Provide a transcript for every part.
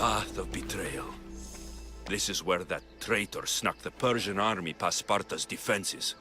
path of betrayal. This is where that traitor snuck the Persian army past Sparta's defenses.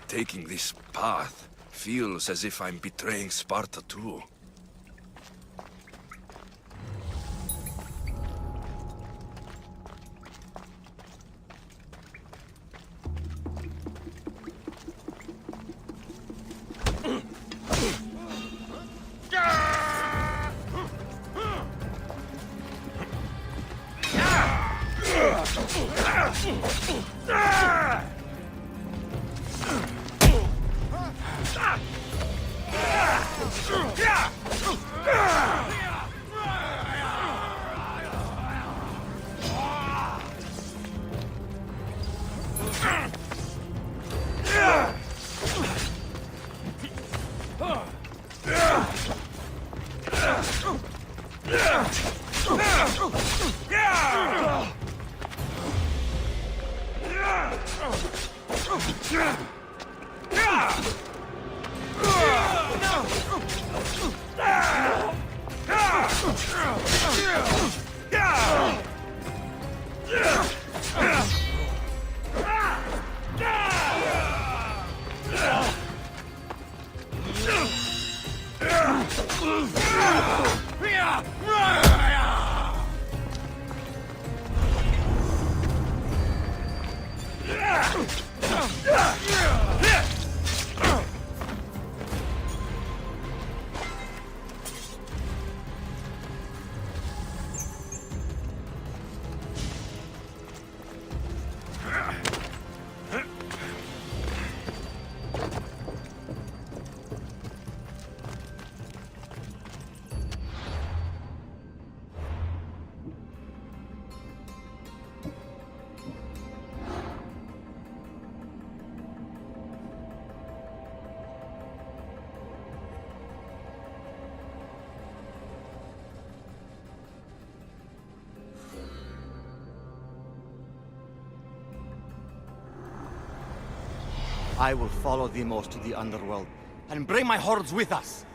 Taking this path feels as if I'm betraying Sparta too. I will follow Demos to the underworld, and bring my hordes with us!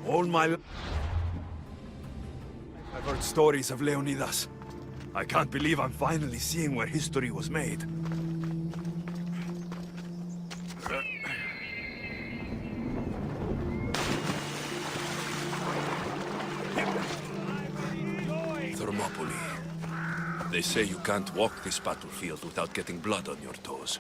All my... I've heard stories of Leonidas. I can't believe I'm finally seeing where history was made. Thermopylae. They say you can't walk this battlefield without getting blood on your toes.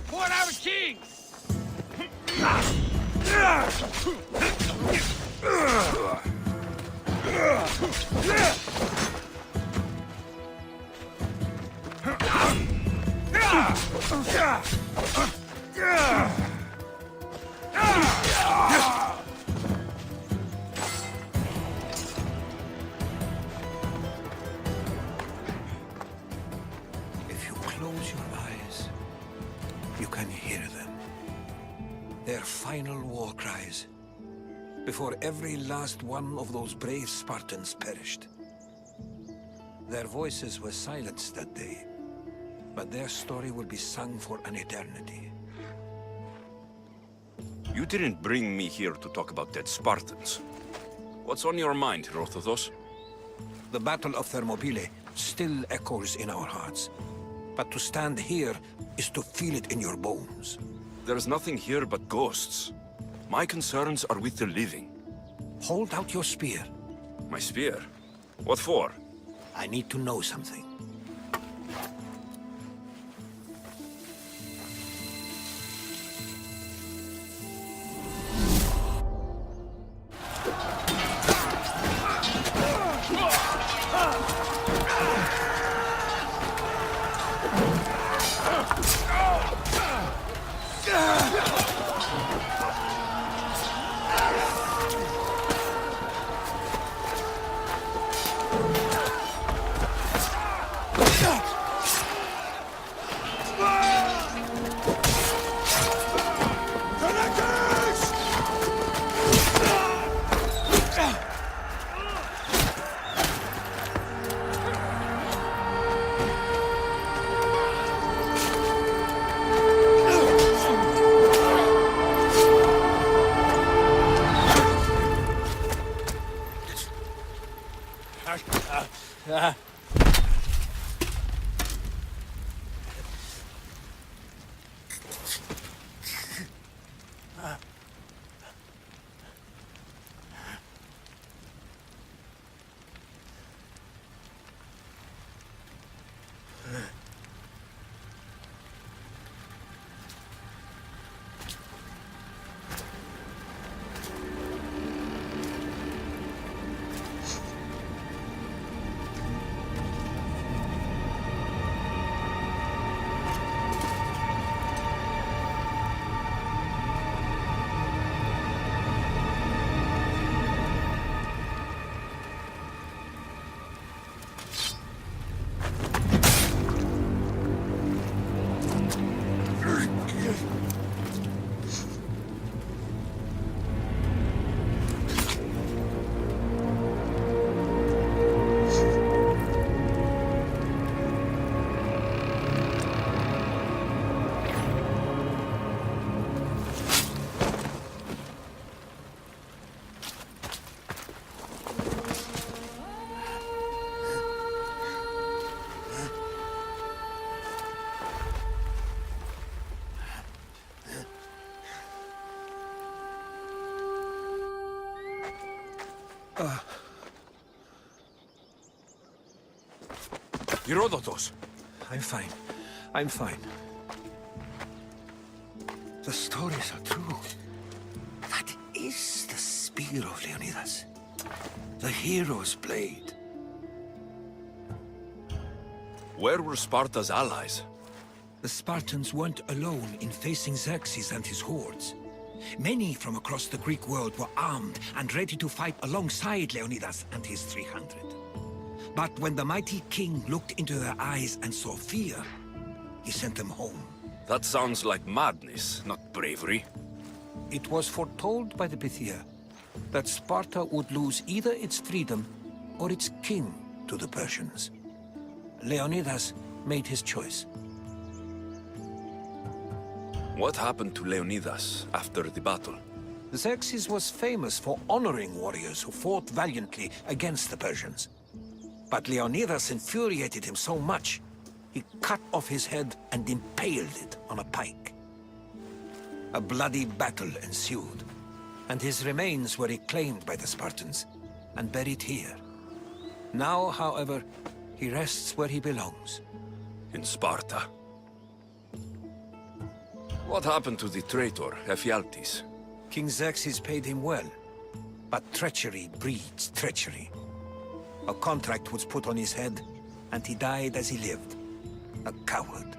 Port our king! If you close your eyes, you can hear them. Their final war cries, before every last one of those brave Spartans perished. Their voices were silenced that day, but their story will be sung for an eternity. You didn't bring me here to talk about dead Spartans. What's on your mind, Herodotus? The Battle of Thermopylae still echoes in our hearts, but to stand here is to feel it in your bones. There's nothing here but ghosts. My concerns are with the living. Hold out your spear. My spear? What for? I need to know something. Herodotus! I'm fine. I'm fine. The stories are true. That is the spear of Leonidas. The hero's blade. Where were Sparta's allies? The Spartans weren't alone in facing Xerxes and his hordes. Many from across the Greek world were armed and ready to fight alongside Leonidas and his 300. But when the mighty king looked into their eyes and saw fear, he sent them home. That sounds like madness, not bravery. It was foretold by the Pythia that Sparta would lose either its freedom or its king to the Persians. Leonidas made his choice. What happened to Leonidas after the battle? Xerxes was famous for honoring warriors who fought valiantly against the Persians. But Leonidas infuriated him so much, he cut off his head and impaled it on a pike. A bloody battle ensued, and his remains were reclaimed by the Spartans and buried here. Now, however, he rests where he belongs. In Sparta. What happened to the traitor, Ephialtes? King Xerxes paid him well, but treachery breeds treachery. A contract was put on his head, and he died as he lived. A coward.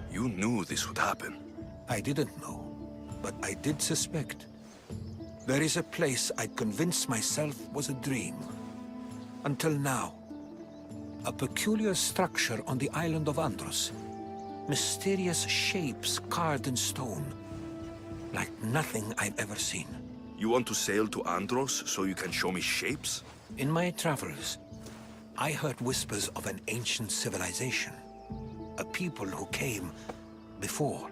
You knew this would happen. I didn't know, but I did suspect. There is a place I'd convinced myself was a dream. Until now. A peculiar structure on the island of Andros. Mysterious shapes carved in stone. Like nothing I've ever seen. You want to sail to Andros so you can show me shapes? In my travels, I heard whispers of an ancient civilization. A people who came before.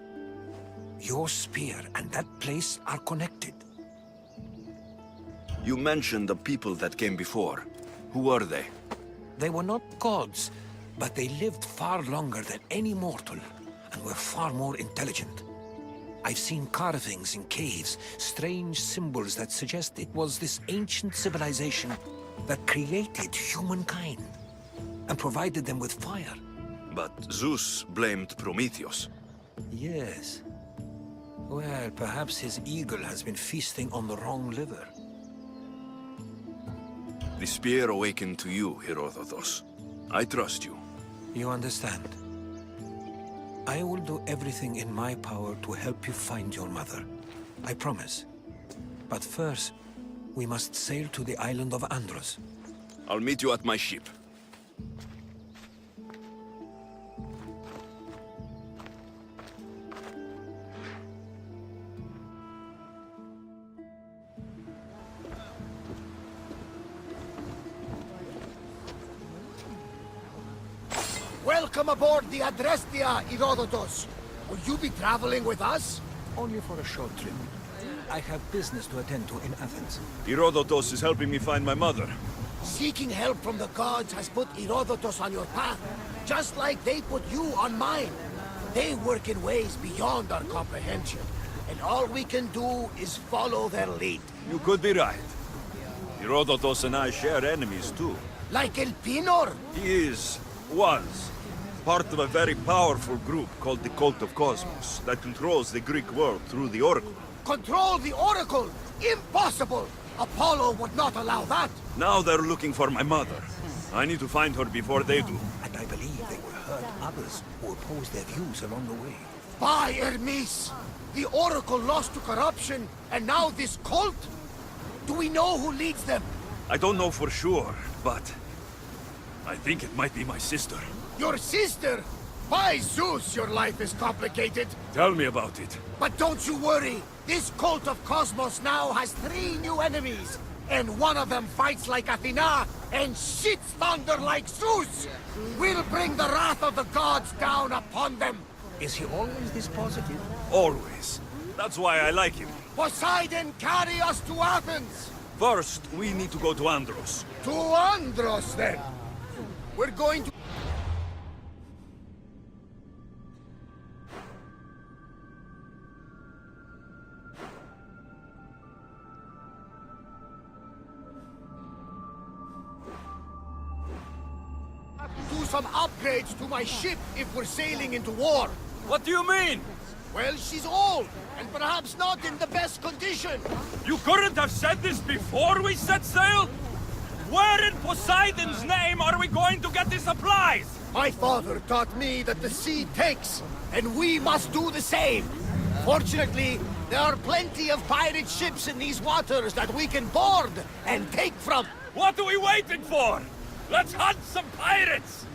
Your spear and that place are connected. You mentioned the people that came before. Who were they? They were not gods, but they lived far longer than any mortal, and were far more intelligent. I've seen carvings in caves, strange symbols that suggest it was this ancient civilization that created humankind, and provided them with fire. But Zeus blamed Prometheus. Yes. Well, perhaps his eagle has been feasting on the wrong liver. The spear awakened to you, Herodotus. I trust you. You understand. I will do everything in my power to help you find your mother. I promise. But first, we must sail to the island of Andros. I'll meet you at my ship. Welcome aboard the Adrestia, Herodotus. Will you be traveling with us? Only for a short trip. I have business to attend to in Athens. Herodotus is helping me find my mother. Seeking help from the gods has put Herodotus on your path, just like they put you on mine. They work in ways beyond our comprehension, and all we can do is follow their lead. You could be right. Herodotus and I share enemies too. Like Elpinor? He was, part of a very powerful group called the Cult of Cosmos that controls the Greek world through the Oracle. Control the Oracle? Impossible! Apollo would not allow that! Now they're looking for my mother. I need to find her before they do. And I believe they will hurt others who oppose their views along the way. By Hermes! The Oracle lost to corruption, and now this cult? Do we know who leads them? I don't know for sure, but I think it might be my sister. Your sister? By Zeus, your life is complicated. Tell me about it. But don't you worry. This cult of Cosmos now has 3 new enemies. And one of them fights like Athena and shits thunder like Zeus. We'll bring the wrath of the gods down upon them. Is he always this positive? Always. That's why I like him. Poseidon, carry us to Athens. First, we need to go to Andros. To Andros, then. We're going to... some upgrades to my ship if we're sailing into war. What do you mean? Well, she's old, and perhaps not in the best condition. You couldn't have said this before we set sail? Where in Poseidon's name are we going to get the supplies? My father taught me that the sea takes, and we must do the same. Fortunately, there are plenty of pirate ships in these waters that we can board and take from. What are we waiting for? Let's hunt some pirates!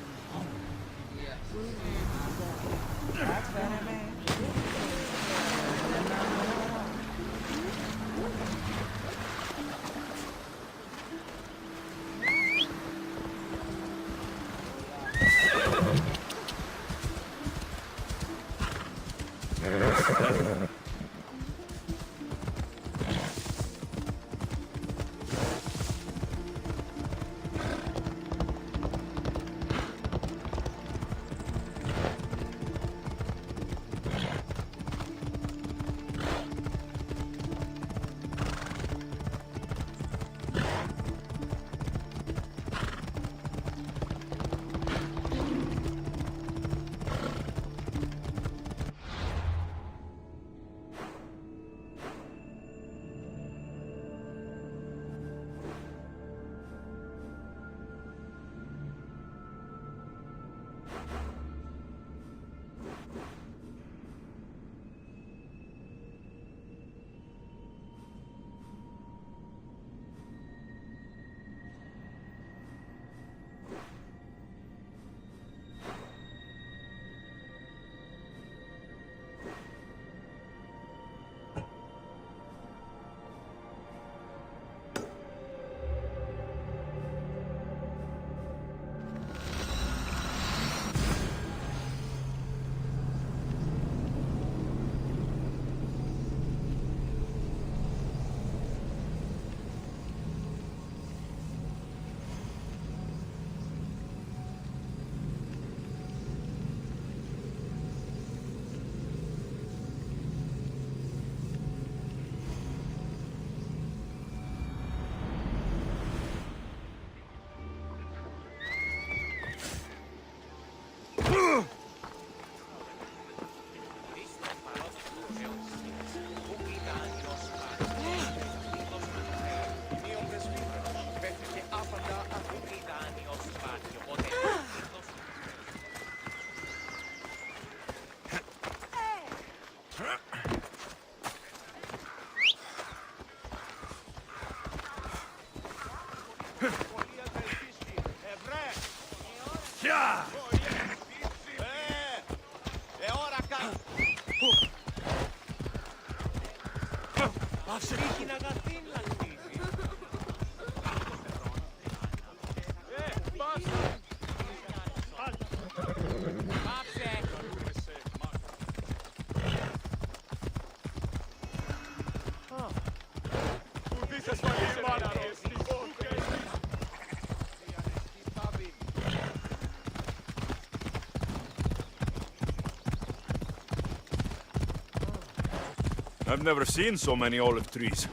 I've never seen so many olive trees.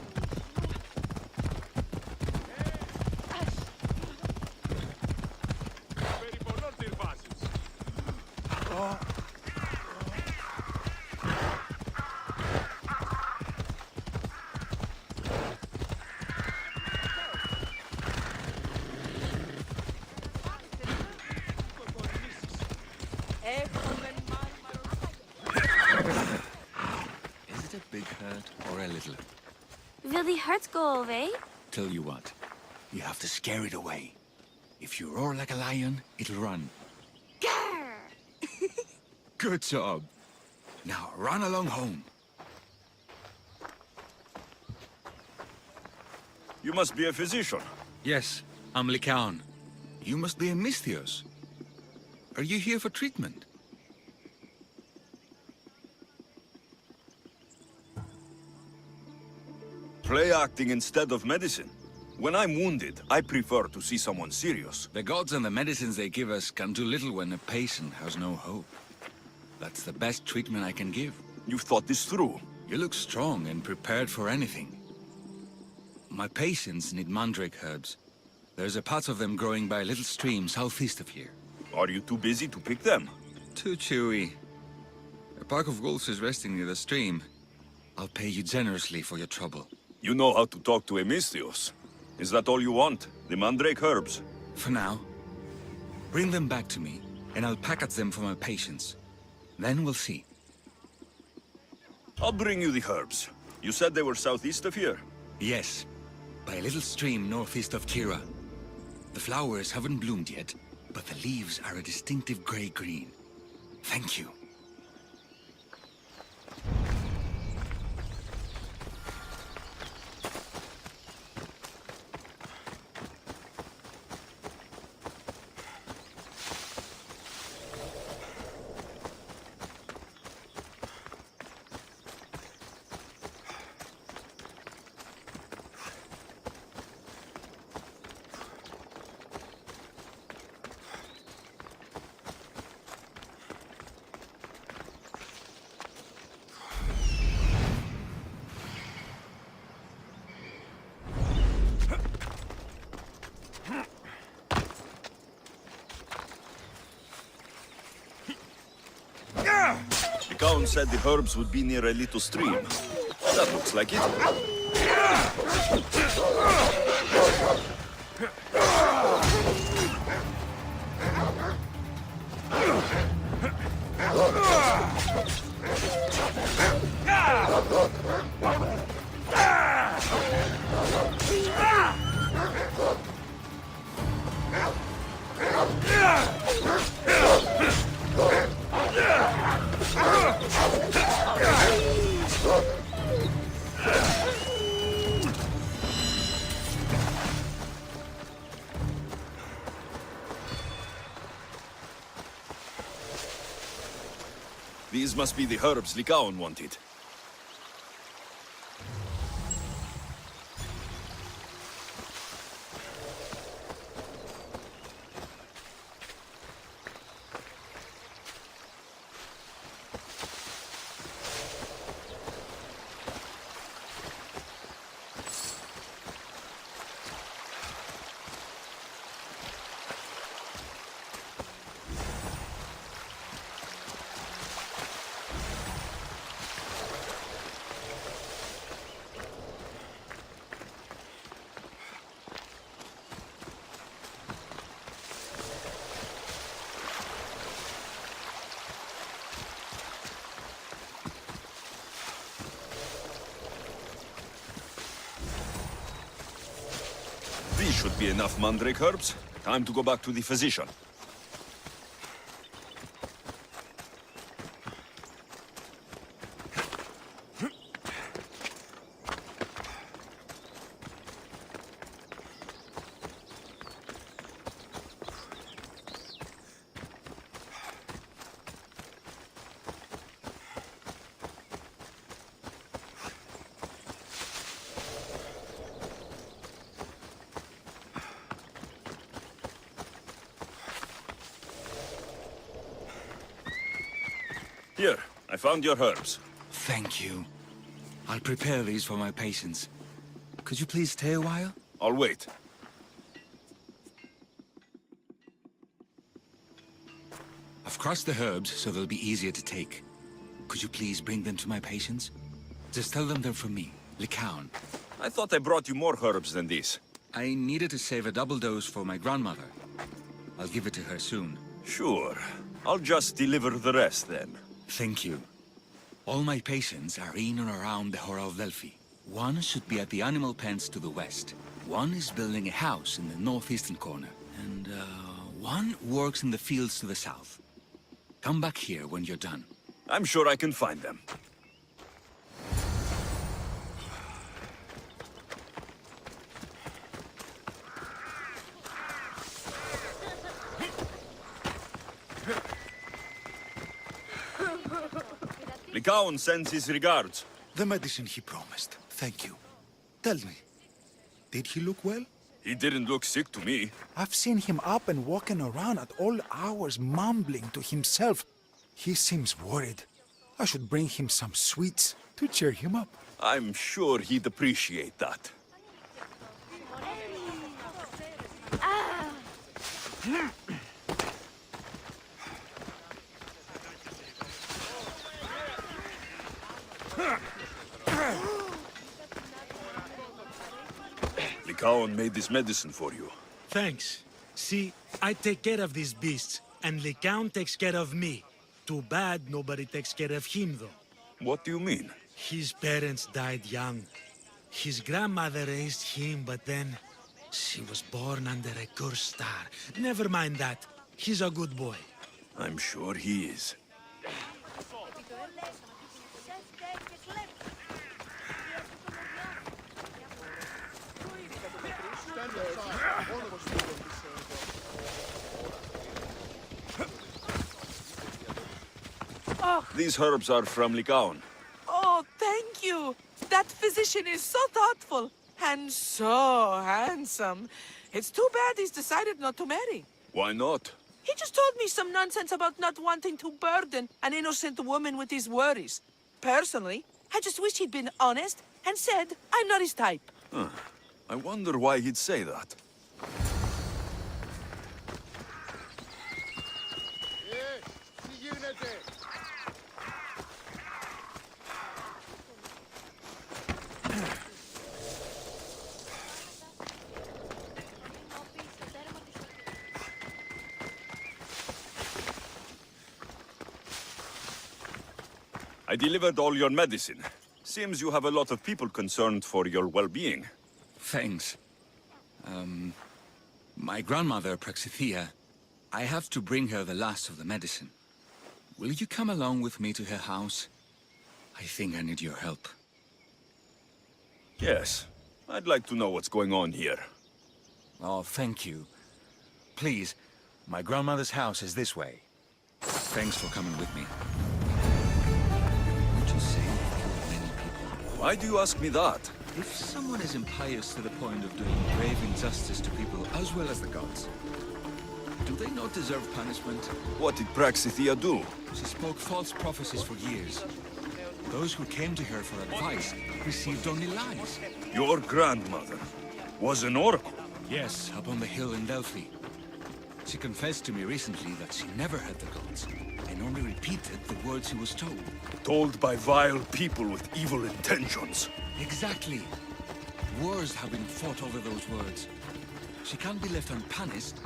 Will the hurt go away? Tell you what, you have to scare it away. If you roar like a lion, it'll run. Grr! Good job. Now run along home. You must be a physician. Yes, I'm Lycaon. You must be a Misthios. Are you here for treatment? Play acting instead of medicine. When I'm wounded, I prefer to see someone serious. The gods and the medicines they give us can do little when a patient has no hope. That's the best treatment I can give. You've thought this through. You look strong and prepared for anything. My patients need mandrake herbs. There's a patch of them growing by a little stream southeast of here. Are you too busy to pick them? Too chewy. A pack of wolves is resting near the stream. I'll pay you generously for your trouble. You know how to talk to Emistios. Is that all you want? The mandrake herbs? For now. Bring them back to me, and I'll package them for my patients. Then we'll see. I'll bring you the herbs. You said they were southeast of here? Yes, by a little stream northeast of Kira. The flowers haven't bloomed yet, but the leaves are a distinctive gray-green. Thank you. The Count said the herbs would be near a little stream. That looks like it. These must be the herbs Lycaon wanted. These should be enough mandrake herbs. Time to go back to the physician. Here, I found your herbs. Thank you. I'll prepare these for my patients. Could you please stay a while? I'll wait. I've crushed the herbs so they'll be easier to take. Could you please bring them to my patients? Just tell them they're from me, Lycaon. I thought I brought you more herbs than these. I needed to save a double dose for my grandmother. I'll give it to her soon. Sure. I'll just deliver the rest then. Thank you. All my patients are in and around the Hora of Delphi. One should be at the animal pens to the west. One is building a house in the northeastern corner. And, one works in the fields to the south. Come back here when you're done. I'm sure I can find them. Lycaon sends his regards. The medicine he promised. Thank you. Tell me, did he look well? He didn't look sick to me. I've seen him up and walking around at all hours, mumbling to himself. He seems worried. I should bring him some sweets to cheer him up. I'm sure he'd appreciate that. Lycaon made this medicine for you. Thanks. See, I take care of these beasts, and Lycaon takes care of me. Too bad nobody takes care of him, though. What do you mean? His parents died young. His grandmother raised him, but then she was born under a cursed star. Never mind that. He's a good boy. I'm sure he is. Oh. These herbs are from Lycaon. Oh, thank you. That physician is so thoughtful and so handsome. It's too bad he's decided not to marry. Why not? He just told me some nonsense about not wanting to burden an innocent woman with his worries. Personally, I just wish he'd been honest and said I'm not his type. I wonder why he'd say that. I delivered all your medicine. Seems you have a lot of people concerned for your well-being. Thanks. My grandmother, Praxithea, I have to bring her the last of the medicine. Will you come along with me to her house? I think I need your help. Yes. I'd like to know what's going on here. Oh, thank you. Please, my grandmother's house is this way. Thanks for coming with me. Would you say you've killed many people? Why do you ask me that? If someone is impious to the point of doing grave injustice to people as well as the gods, do they not deserve punishment? What did Praxithea do? She spoke false prophecies for years. Those who came to her for advice received only lies. Your grandmother was an oracle. Yes, up on the hill in Delphi. She confessed to me recently that she never heard the gods, and only repeated the words she was told. Told by vile people with evil intentions. Exactly. Wars have been fought over those words. She can't be left unpunished.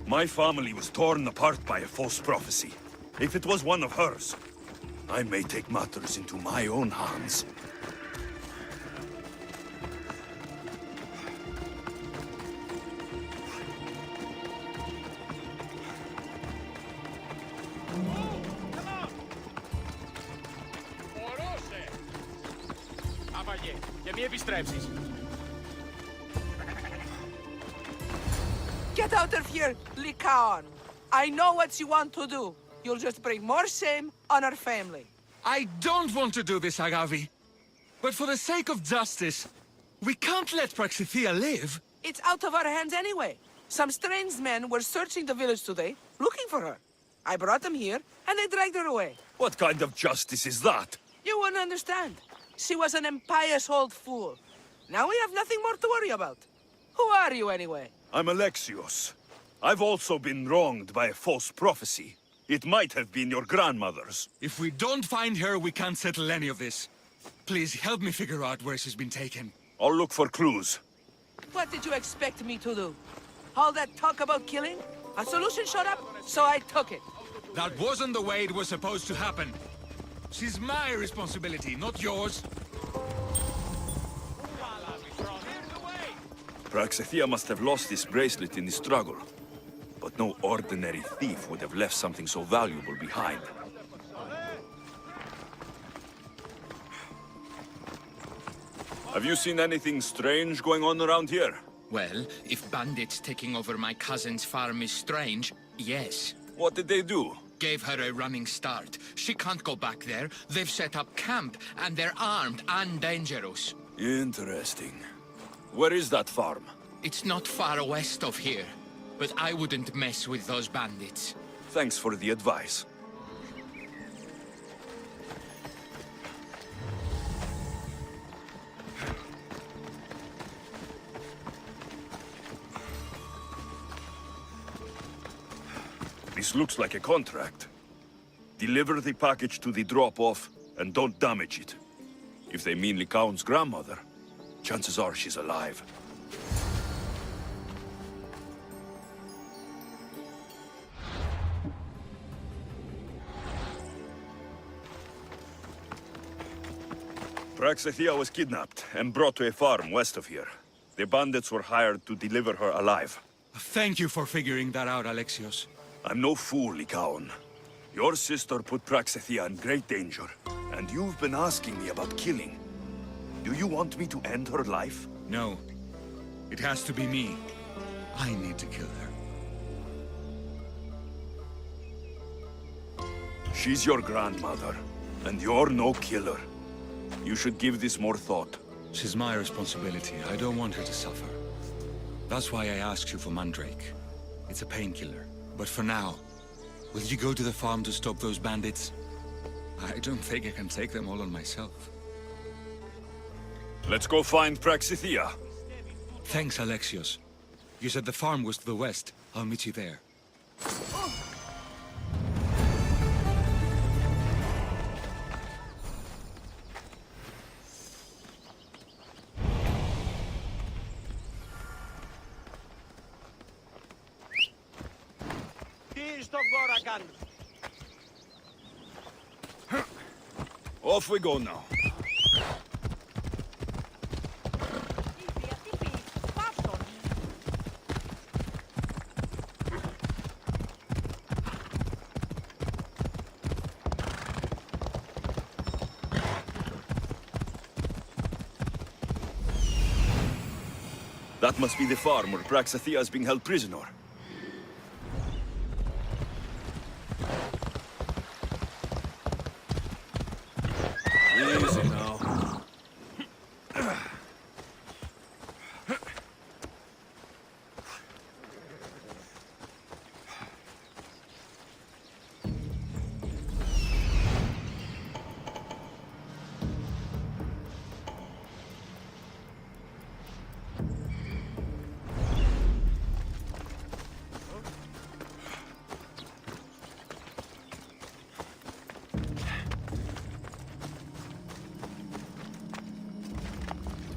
My family was torn apart by a false prophecy. If it was one of hers, I may take matters into my own hands. Get out of here, Lycaon. I know what you want to do. You'll just bring more shame on our family. I don't want to do this, Agavi. But for the sake of justice, we can't let Praxithea live. It's out of our hands anyway. Some strange men were searching the village today, looking for her. I brought them here, and they dragged her away. What kind of justice is that? You wouldn't understand. She was an impious old fool. Now we have nothing more to worry about. Who are you, anyway? I'm Alexios. I've also been wronged by a false prophecy. It might have been your grandmother's. If we don't find her, we can't settle any of this. Please help me figure out where she's been taken. I'll look for clues. What did you expect me to do? All that talk about killing? A solution showed up, so I took it. That wasn't the way it was supposed to happen. She's my responsibility, not yours. Praxithea must have lost this bracelet in the struggle. But no ordinary thief would have left something so valuable behind. Have you seen anything strange going on around here? Well, if bandits taking over my cousin's farm is strange, yes. What did they do? Gave her a running start. She can't go back there. They've set up camp, and they're armed and dangerous. Interesting. Where is that farm? It's not far west of here, but I wouldn't mess with those bandits. Thanks for the advice. This looks like a contract. Deliver the package to the drop-off, and don't damage it. If they mean Lycaon's grandmother, chances are she's alive. Praxithea was kidnapped and brought to a farm west of here. The bandits were hired to deliver her alive. Thank you for figuring that out, Alexios. I'm no fool, Lycaon. Your sister put Praxithea in great danger, and you've been asking me about killing. Do you want me to end her life? No. It has to be me. I need to kill her. She's your grandmother, and you're no killer. You should give this more thought. She's my responsibility. I don't want her to suffer. That's why I asked you for Mandrake. It's a painkiller. But for now, will you go to the farm to stop those bandits? I don't think I can take them all on myself. Let's go find Praxithea. Thanks, Alexios. You said the farm was to the west. I'll meet you there. Off we go now. That must be the farm where Praxithea is being held prisoner. Easy now.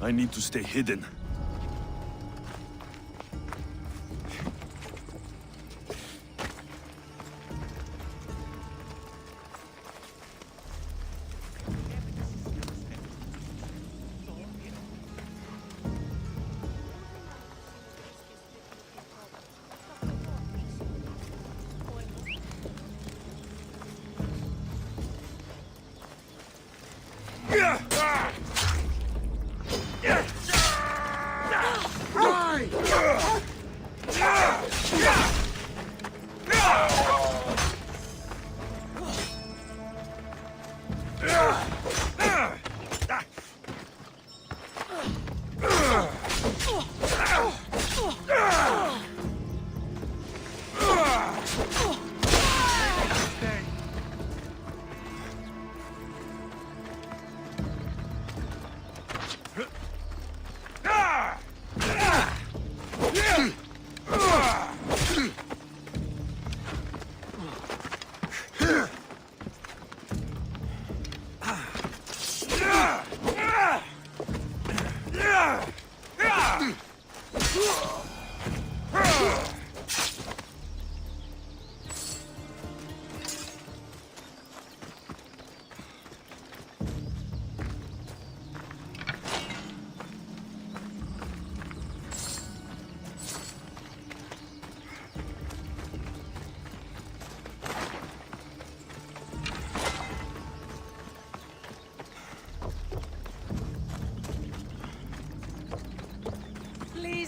I need to stay hidden.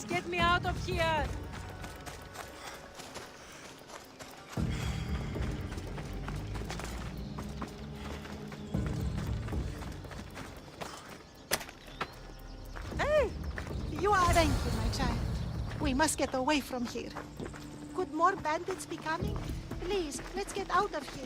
Get me out of here! Hey! You are thank you, my child. We must get away from here. Could more bandits be coming? Please, let's get out of here.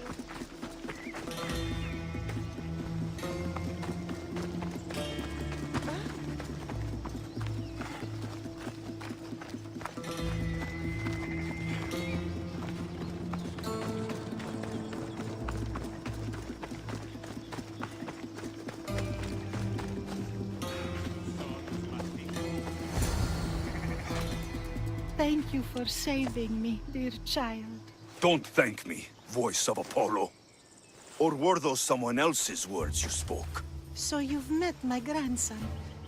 Thank you for saving me, dear child. Don't thank me, voice of Apollo. Or were those someone else's words you spoke? So you've met my grandson.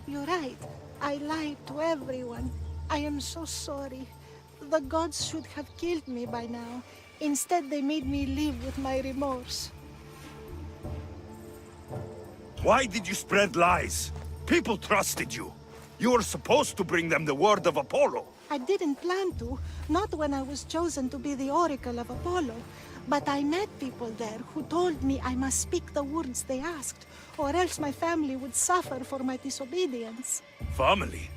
You're right. I lied to everyone. I am so sorry. The gods should have killed me by now. Instead, they made me live with my remorse. Why did you spread lies? People trusted you. You were supposed to bring them the word of Apollo. I didn't plan to, not when I was chosen to be the Oracle of Apollo. But I met people there who told me I must speak the words they asked, or else my family would suffer for my disobedience. Family?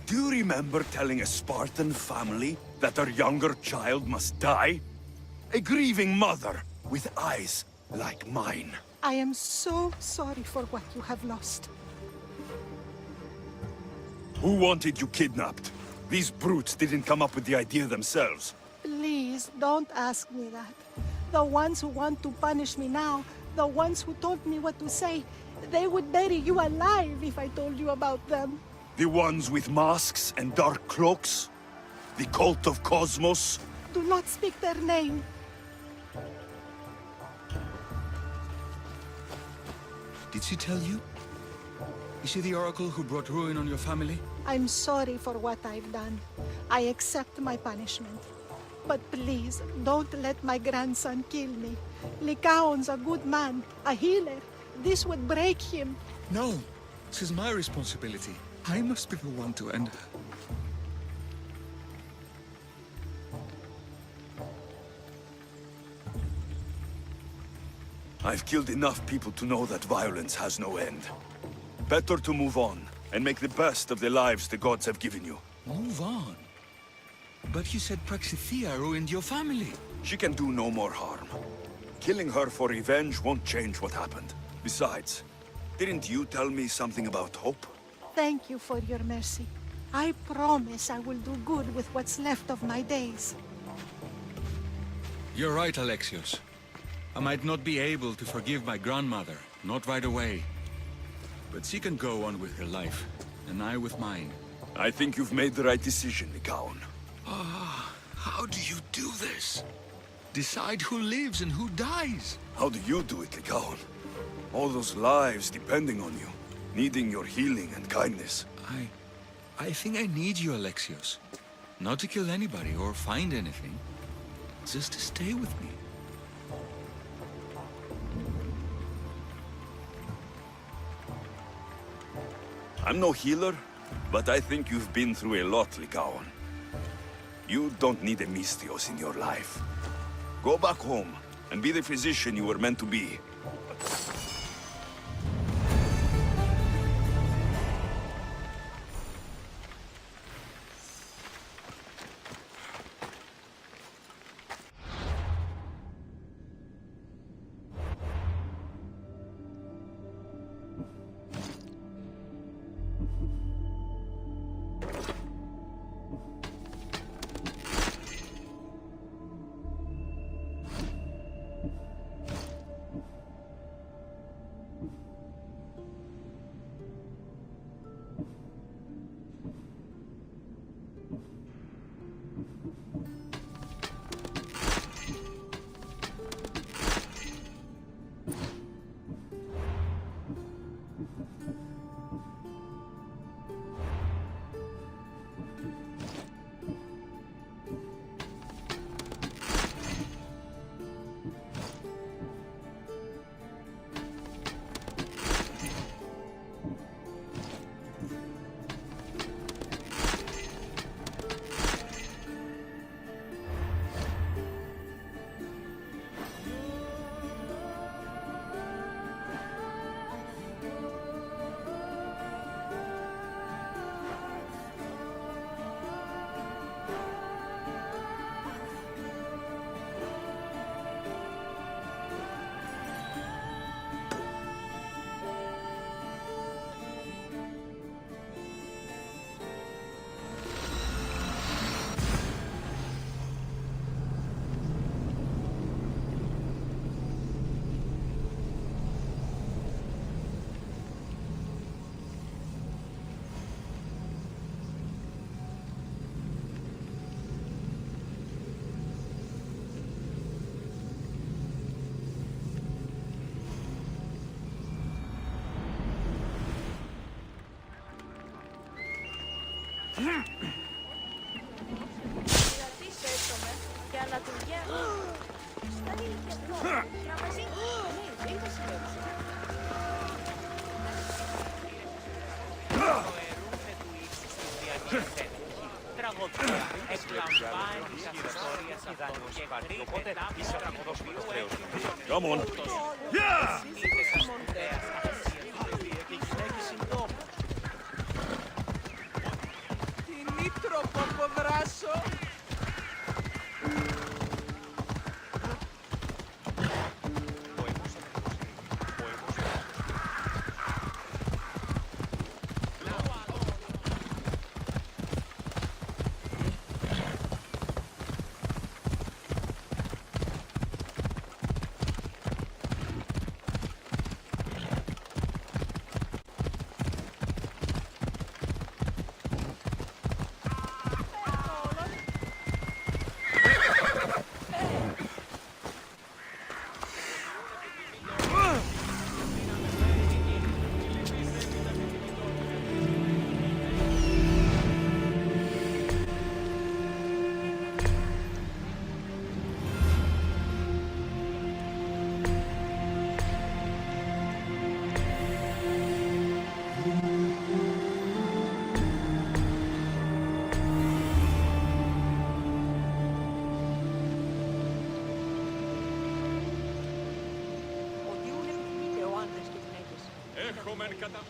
Do you remember telling a Spartan family that their younger child must die? A grieving mother with eyes like mine. I am so sorry for what you have lost. Who wanted you kidnapped? These brutes didn't come up with the idea themselves. Please, don't ask me that. The ones who want to punish me now, the ones who told me what to say, they would bury you alive if I told you about them. The ones with masks and dark cloaks? The cult of Cosmos? Do not speak their name. Did she tell you? Is she the oracle who brought ruin on your family? I'm sorry for what I've done. I accept my punishment. But please, don't let my grandson kill me. Lycaon's a good man, a healer. This would break him. No, this is my responsibility. I must be the one to end her. I've killed enough people to know that violence has no end. Better to move on, and make the best of the lives the gods have given you. Move on? But you said Praxithea ruined your family. She can do no more harm. Killing her for revenge won't change what happened. Besides, didn't you tell me something about hope? Thank you for your mercy. I promise I will do good with what's left of my days. You're right, Alexios. I might not be able to forgive my grandmother, not right away. But she can go on with her life, and I with mine. I think you've made the right decision, Lycaon. How do you do this? Decide who lives and who dies? How do you do it, Lycaon? All those lives depending on you, needing your healing and kindness. I think I need you, Alexios. Not to kill anybody or find anything. Just to stay with me. I'm no healer, but I think you've been through a lot, Lycaon. You don't need a Misthios in your life. Go back home, and be the physician you were meant to be. Come on. Yeah! Είναι τρόπο από δράσο. Έχομεν κατά...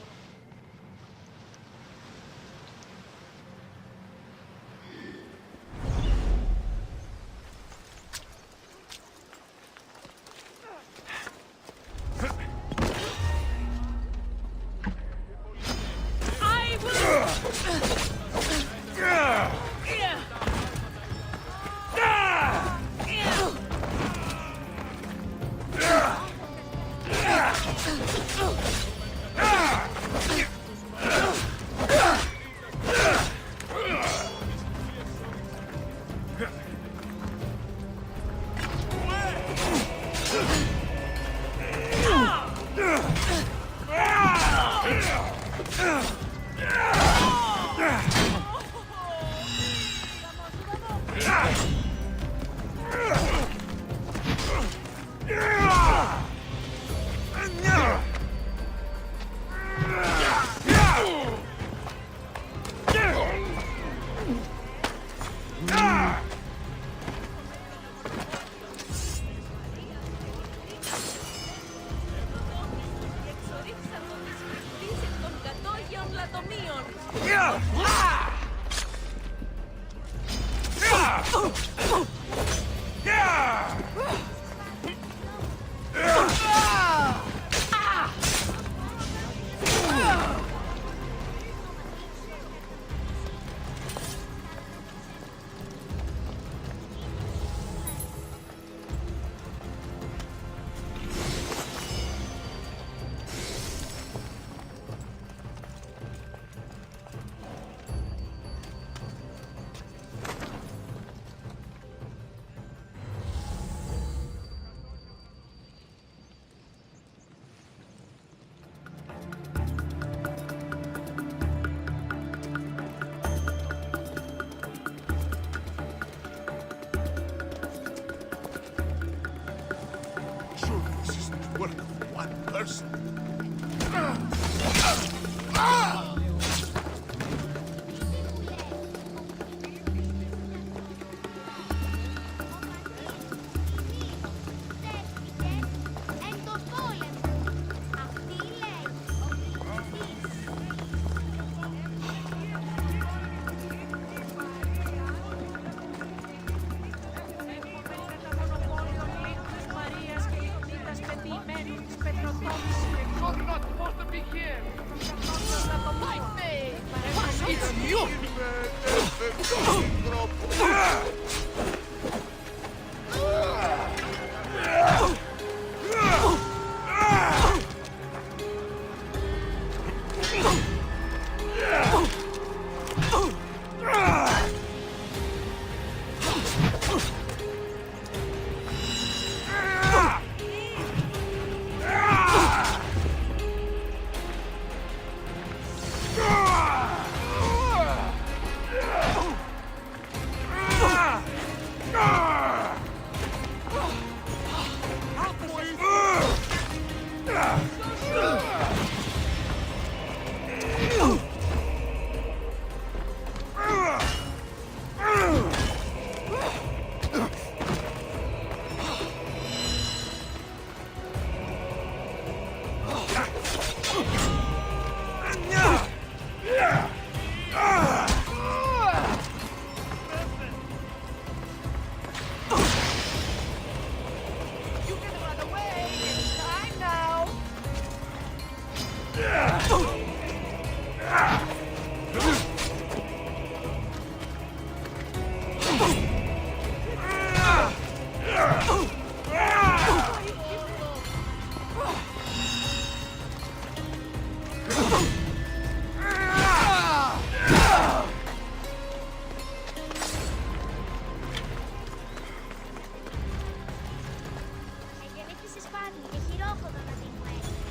Γεννήθηκε σπάνι και χειρόχοδο να την μου έκανε.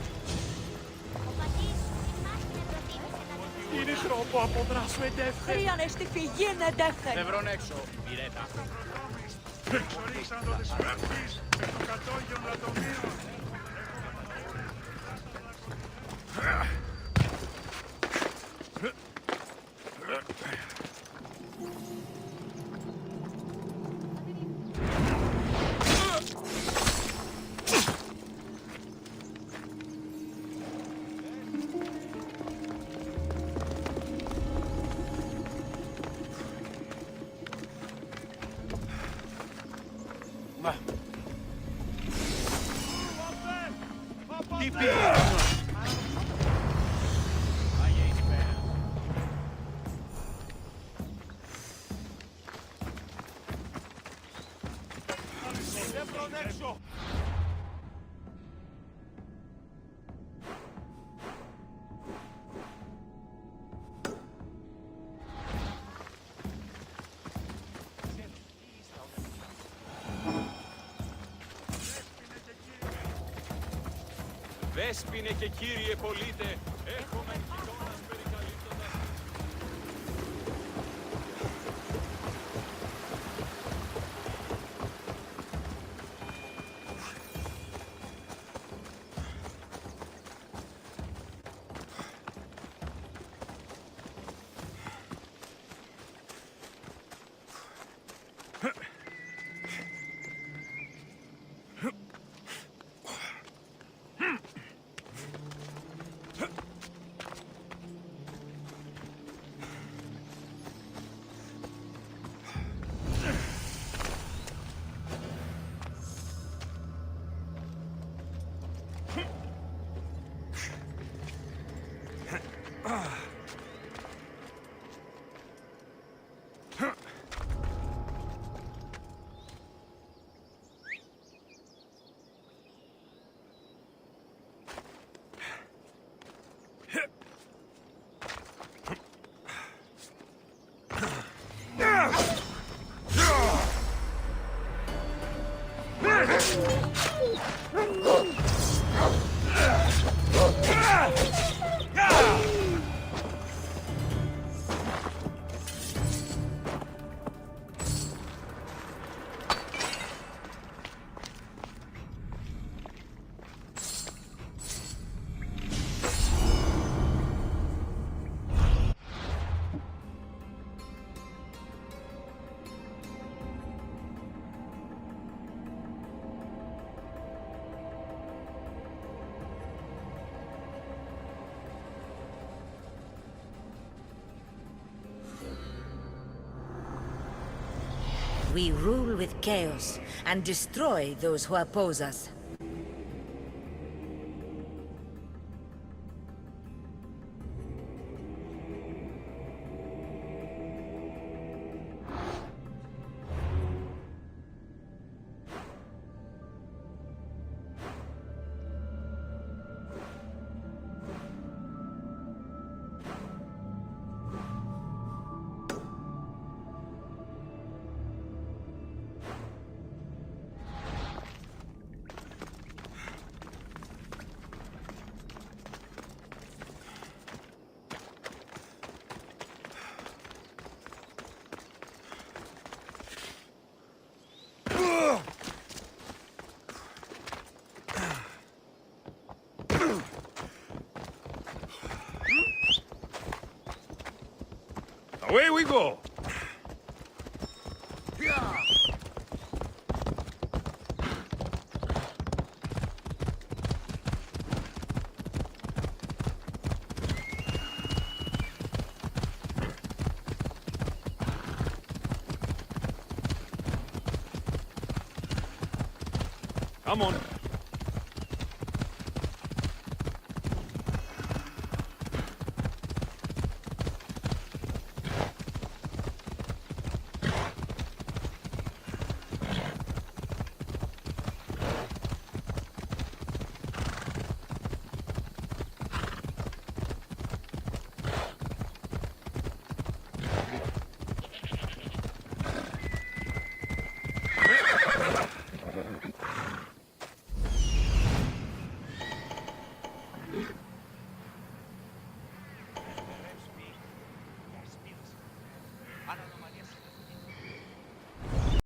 Ο πατής σου θυμάστε να προτίμησε να την Είναι τρόπο αποδράσου εντεύθε. Χρειάνε στη φυγή να εντεύθεν. Δεν βρουν έξω, πυρέτα. Εξορίσαντο της φράχτης με το κατόγιον λατομείο. Τι πήρε! Δέσποινε και κύριε πολίτε, έχουμε γειτόνας περικαλύπτοντας. We rule with chaos and destroy those who oppose us. Away we go! Come on.